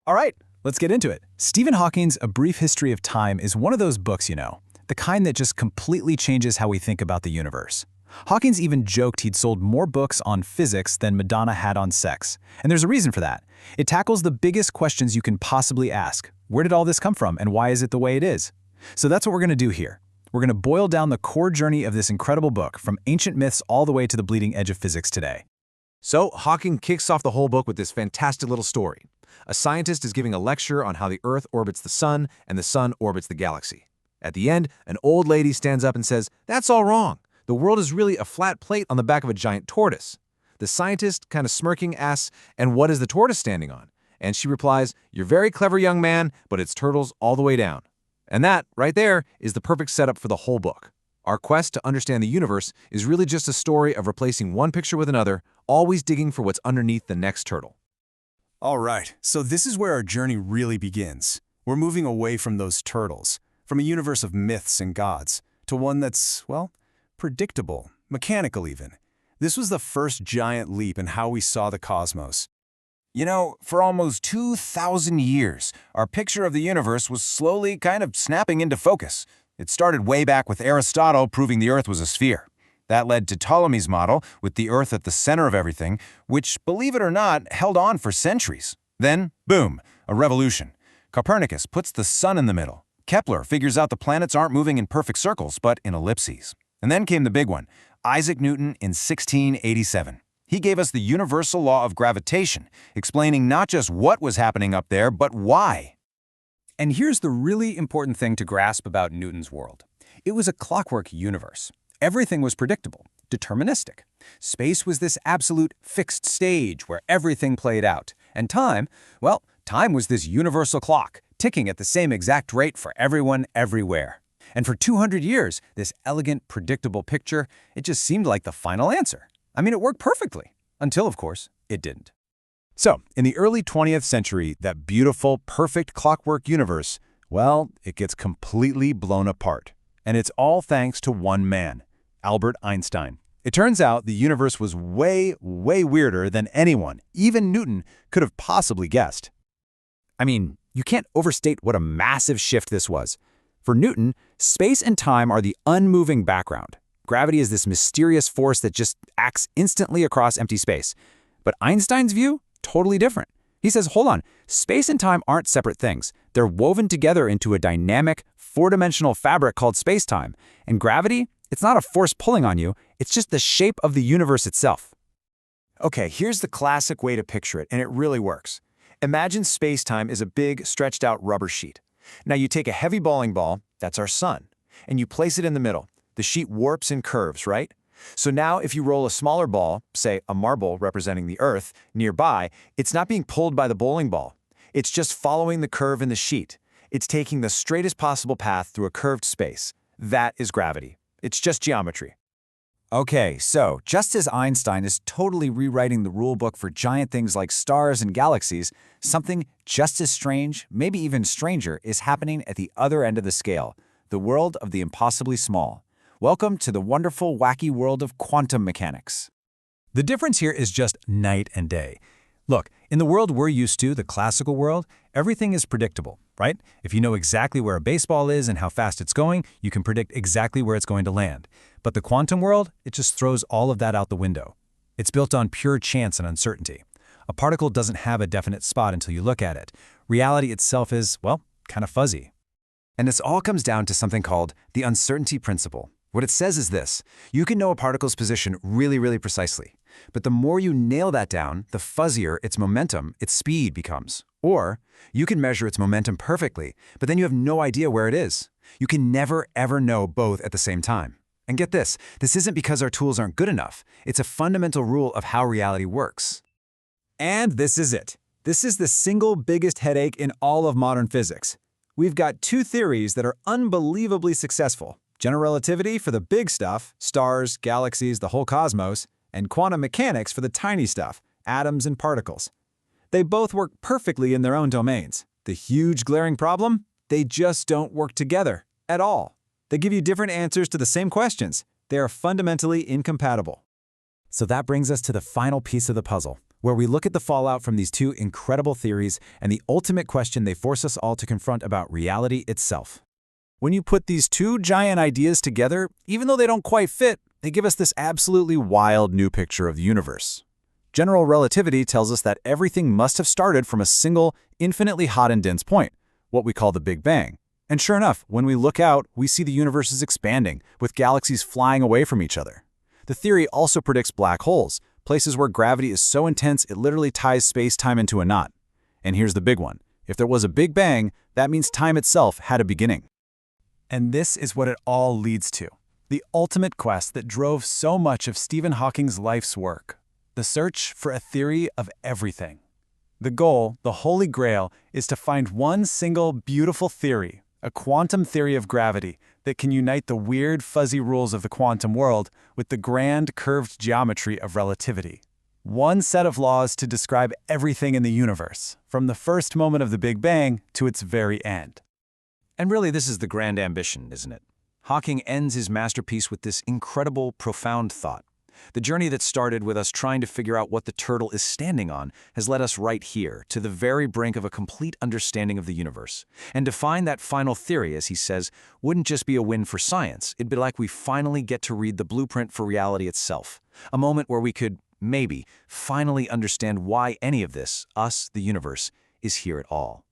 All right, let's get into it. Stephen Hawking's A Brief History of Time is one of those books, the kind that just completely changes how we think about the universe. Hawkins even joked he'd sold more books on physics than Madonna had on sex. And there's a reason for that. It tackles the biggest questions you can possibly ask. Where did all this come from, and why is it the way it is? So that's what we're going to do here. We're going to boil down the core journey of this incredible book, from ancient myths all the way to the bleeding edge of physics today. So Hawking kicks off the whole book with this fantastic little story. A scientist is giving a lecture on how the Earth orbits the Sun and the Sun orbits the galaxy. At the end, an old lady stands up and says, "That's all wrong. The world is really a flat plate on the back of a giant tortoise." The scientist, kind of smirking, asks, "And what is the tortoise standing on?" And she replies, "You're very clever, young man, but it's turtles all the way down." And that, right there, is the perfect setup for the whole book. Our quest to understand the universe is really just a story of replacing one picture with another, always digging for what's underneath the next turtle. All right, so this is where our journey really begins. We're moving away from those turtles, from a universe of myths and gods, to one that's, well, predictable, mechanical even. This was the first giant leap in how we saw the cosmos. For almost 2,000 years, our picture of the universe was slowly kind of snapping into focus. It started way back with Aristotle proving the Earth was a sphere. That led to Ptolemy's model, with the Earth at the center of everything, which, believe it or not, held on for centuries. Then, boom, a revolution. Copernicus puts the sun in the middle. Kepler figures out the planets aren't moving in perfect circles, but in ellipses. And then came the big one, Isaac Newton in 1687. He gave us the universal law of gravitation, explaining not just what was happening up there, but why. And here's the really important thing to grasp about Newton's world. It was a clockwork universe. Everything was predictable, deterministic. Space was this absolute fixed stage where everything played out. And time, well, time was this universal clock, ticking at the same exact rate for everyone, everywhere. And for 200 years, this elegant, predictable picture, it just seemed like the final answer. I mean, it worked perfectly. Until, of course, it didn't. So, in the early 20th century, that beautiful, perfect clockwork universe, well, it gets completely blown apart. And it's all thanks to one man, Albert Einstein. It turns out the universe was way, way weirder than anyone, even Newton, could have possibly guessed. I mean, you can't overstate what a massive shift this was. For Newton, space and time are the unmoving background. Gravity is this mysterious force that just acts instantly across empty space. But Einstein's view? Totally different. He says, hold on, space and time aren't separate things. They're woven together into a dynamic, four-dimensional fabric called spacetime. And gravity? It's not a force pulling on you, it's just the shape of the universe itself. Okay, here's the classic way to picture it, and it really works. Imagine space-time is a big, stretched-out rubber sheet. Now you take a heavy bowling ball, that's our sun, and you place it in the middle. The sheet warps and curves, right? So now if you roll a smaller ball, say a marble representing the Earth, nearby, it's not being pulled by the bowling ball. It's just following the curve in the sheet. It's taking the straightest possible path through a curved space. That is gravity. It's just geometry. Okay, so just as Einstein is totally rewriting the rulebook for giant things like stars and galaxies, something just as strange, maybe even stranger, is happening at the other end of the scale, the world of the impossibly small. Welcome to the wonderful, wacky world of quantum mechanics. The difference here is just night and day. Look, in the world we're used to, the classical world, everything is predictable, right? If you know exactly where a baseball is and how fast it's going, you can predict exactly where it's going to land. But the quantum world, it just throws all of that out the window. It's built on pure chance and uncertainty. A particle doesn't have a definite spot until you look at it. Reality itself is, well, kind of fuzzy. And this all comes down to something called the uncertainty principle. What it says is this: you can know a particle's position really, really precisely. But the more you nail that down, the fuzzier its momentum, its speed becomes. Or you can measure its momentum perfectly, but then you have no idea where it is. You can never, ever know both at the same time. And get this isn't because our tools aren't good enough. It's a fundamental rule of how reality works. And this is it. This is the single biggest headache in all of modern physics. We've got two theories that are unbelievably successful. General relativity for the big stuff, stars, galaxies, the whole cosmos, and quantum mechanics for the tiny stuff, atoms and particles. They both work perfectly in their own domains. The huge glaring problem? They just don't work together at all. They give you different answers to the same questions. They are fundamentally incompatible. So that brings us to the final piece of the puzzle. where we look at the fallout from these two incredible theories and the ultimate question they force us all to confront about reality itself. When you put these two giant ideas together, even though they don't quite fit, they give us this absolutely wild new picture of the universe. General relativity tells us that everything must have started from a single, infinitely hot and dense point, what we call the Big Bang. And sure enough, when we look out, we see the universe is expanding, with galaxies flying away from each other. The theory also predicts black holes, places where gravity is so intense it literally ties space-time into a knot. And here's the big one. If there was a Big Bang, that means time itself had a beginning. And this is what it all leads to. The ultimate quest that drove so much of Stephen Hawking's life's work. The search for a theory of everything. The goal, the holy grail, is to find one single beautiful theory, a quantum theory of gravity, that can unite the weird, fuzzy rules of the quantum world with the grand, curved geometry of relativity. One set of laws to describe everything in the universe, from the first moment of the Big Bang to its very end. And really, this is the grand ambition, isn't it? Hawking ends his masterpiece with this incredible, profound thought. The journey that started with us trying to figure out what the turtle is standing on has led us right here, to the very brink of a complete understanding of the universe. And to find that final theory, as he says, wouldn't just be a win for science. It'd be like we finally get to read the blueprint for reality itself. A moment where we could, maybe, finally understand why any of this, us, the universe, is here at all.